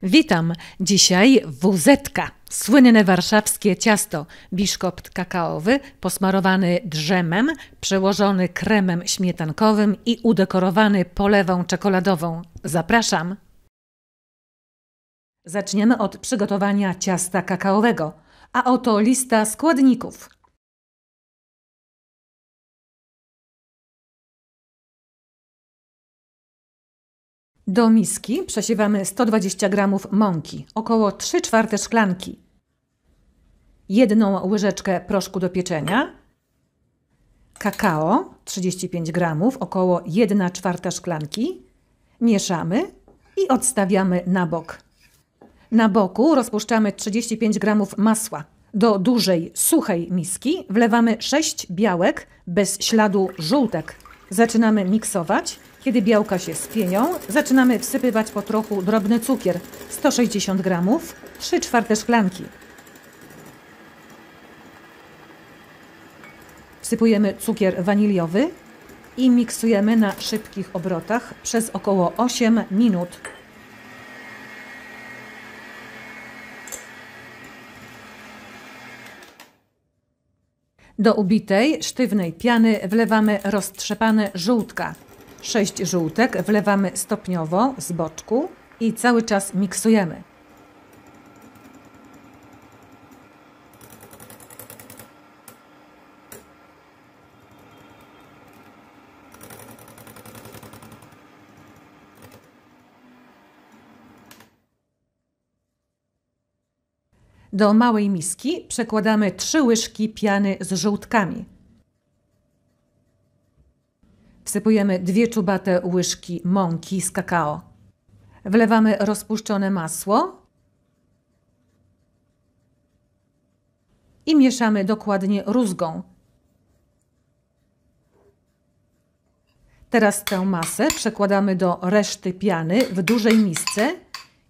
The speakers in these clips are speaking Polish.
Witam! Dzisiaj WZ-ka, słynne warszawskie ciasto, biszkopt kakaowy, posmarowany drzemem, przełożony kremem śmietankowym i udekorowany polewą czekoladową. Zapraszam! Zaczniemy od przygotowania ciasta kakaowego, a oto lista składników. Do miski przesiewamy 120 g mąki, około 3/4 szklanki, 1 łyżeczkę proszku do pieczenia, kakao 35 g, około 1/4 szklanki, mieszamy i odstawiamy na bok. Na boku rozpuszczamy 35 g masła. Do dużej, suchej miski wlewamy 6 białek bez śladu żółtek. Zaczynamy miksować. Kiedy białka się spienią, zaczynamy wsypywać po trochu drobny cukier, 160 g, 3/4 szklanki. Wsypujemy cukier waniliowy i miksujemy na szybkich obrotach przez około 8 minut. Do ubitej, sztywnej piany wlewamy roztrzepane żółtka. 6 żółtek wlewamy stopniowo z boczku i cały czas miksujemy. Do małej miski przekładamy 3 łyżki piany z żółtkami. Wsypujemy 2 czubate łyżki mąki z kakao. Wlewamy rozpuszczone masło i mieszamy dokładnie rózgą. Teraz tę masę przekładamy do reszty piany w dużej misce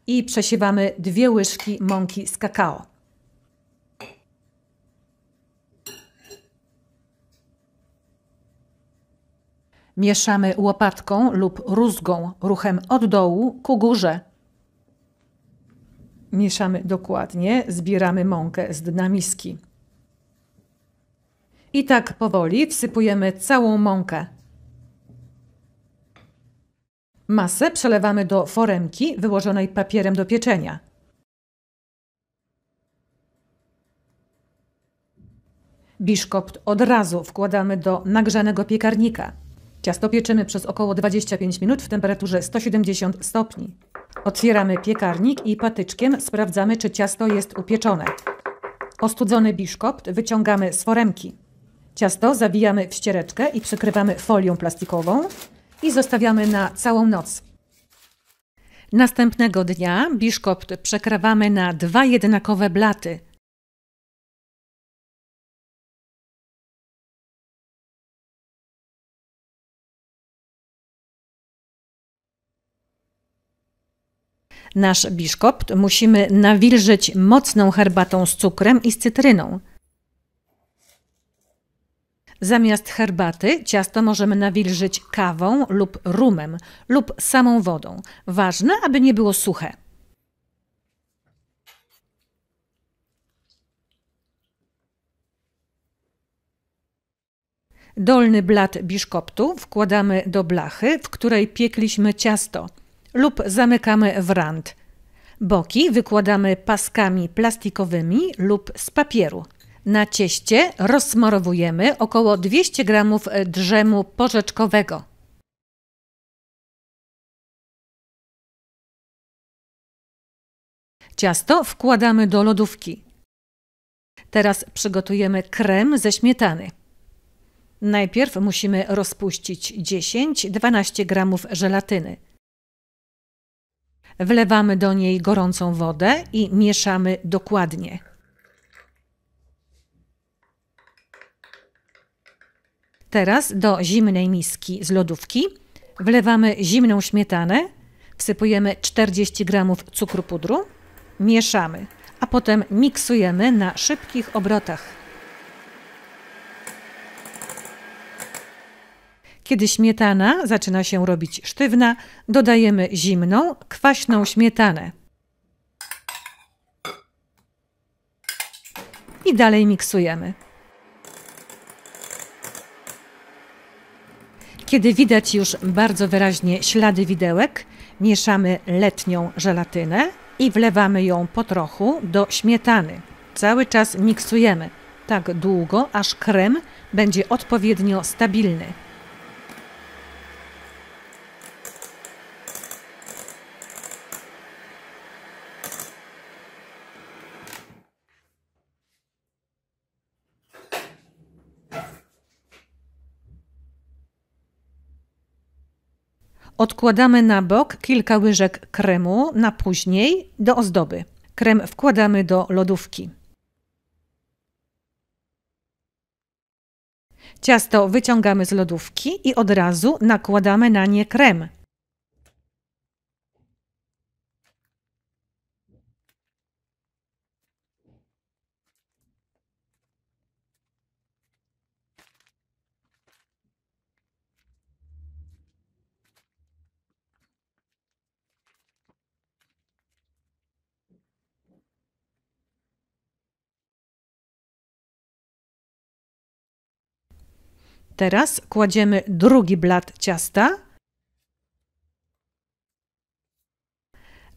i przesiewamy 2 łyżki mąki z kakao. Mieszamy łopatką lub rózgą ruchem od dołu ku górze. Mieszamy dokładnie, zbieramy mąkę z dna miski. I tak powoli wsypujemy całą mąkę. Masę przelewamy do foremki wyłożonej papierem do pieczenia. Biszkopt od razu wkładamy do nagrzanego piekarnika. Ciasto pieczymy przez około 25 minut w temperaturze 170 stopni. Otwieramy piekarnik i patyczkiem sprawdzamy, czy ciasto jest upieczone. Ostudzony biszkopt wyciągamy z foremki. Ciasto zawijamy w ściereczkę i przykrywamy folią plastikową i zostawiamy na całą noc. Następnego dnia biszkopt przekrawamy na 2 jednakowe blaty. Nasz biszkopt musimy nawilżyć mocną herbatą z cukrem i z cytryną. Zamiast herbaty ciasto możemy nawilżyć kawą lub rumem lub samą wodą. Ważne, aby nie było suche. Dolny blat biszkoptu wkładamy do blachy, w której piekliśmy ciasto, lub zamykamy w rant. Boki wykładamy paskami plastikowymi lub z papieru. Na cieście rozsmarowujemy około 200 g drzemu porzeczkowego. Ciasto wkładamy do lodówki. Teraz przygotujemy krem ze śmietany. Najpierw musimy rozpuścić 10-12 g żelatyny. Wlewamy do niej gorącą wodę i mieszamy dokładnie. Teraz do zimnej miski z lodówki wlewamy zimną śmietanę, wsypujemy 40 g cukru pudru, mieszamy, a potem miksujemy na szybkich obrotach. Kiedy śmietana zaczyna się robić sztywna, dodajemy zimną, kwaśną śmietanę. i dalej miksujemy. Kiedy widać już bardzo wyraźnie ślady widełek, mieszamy letnią żelatynę i wlewamy ją po trochu do śmietany. Cały czas miksujemy tak długo, aż krem będzie odpowiednio stabilny. Odkładamy na bok kilka łyżek kremu na później do ozdoby. Krem wkładamy do lodówki. Ciasto wyciągamy z lodówki i od razu nakładamy na nie krem. Teraz kładziemy drugi blat ciasta.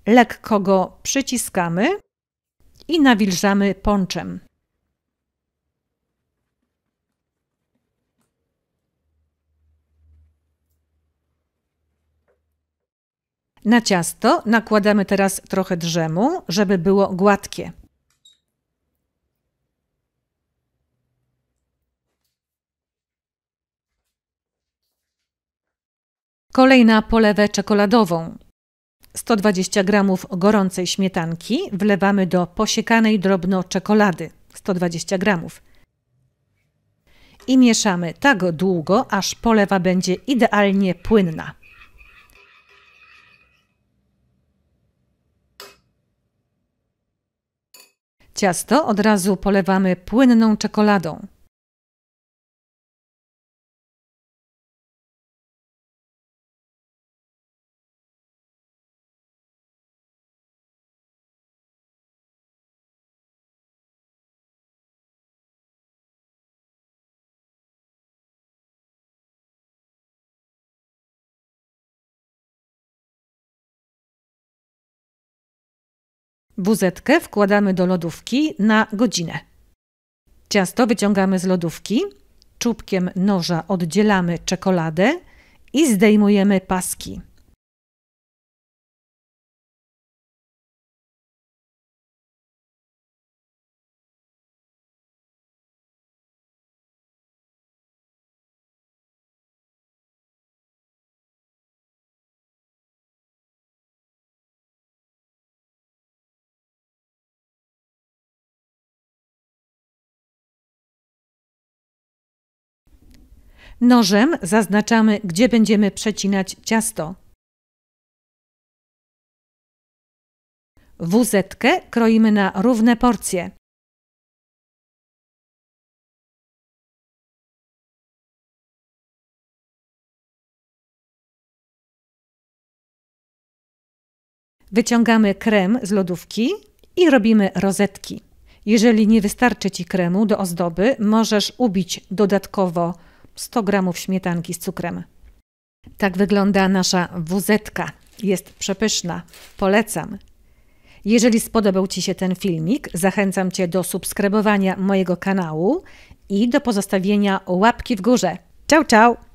Lekko go przyciskamy i nawilżamy ponczem. Na ciasto nakładamy teraz trochę drzemu, żeby było gładkie. Kolej na polewę czekoladową. 120 g gorącej śmietanki wlewamy do posiekanej drobno czekolady 120 g i mieszamy tak długo, aż polewa będzie idealnie płynna. Ciasto od razu polewamy płynną czekoladą. Buzetkę wkładamy do lodówki na godzinę. Ciasto wyciągamy z lodówki, czubkiem noża oddzielamy czekoladę i zdejmujemy paski. Nożem zaznaczamy, gdzie będziemy przecinać ciasto. Wuzetkę kroimy na równe porcje. Wyciągamy krem z lodówki i robimy rozetki. Jeżeli nie wystarczy Ci kremu do ozdoby, możesz ubić dodatkowo 100 g śmietanki z cukrem. Tak wygląda nasza wuzetka. Jest przepyszna. Polecam. Jeżeli spodobał Ci się ten filmik, zachęcam Cię do subskrybowania mojego kanału i do pozostawienia łapki w górze. Ciao, ciao!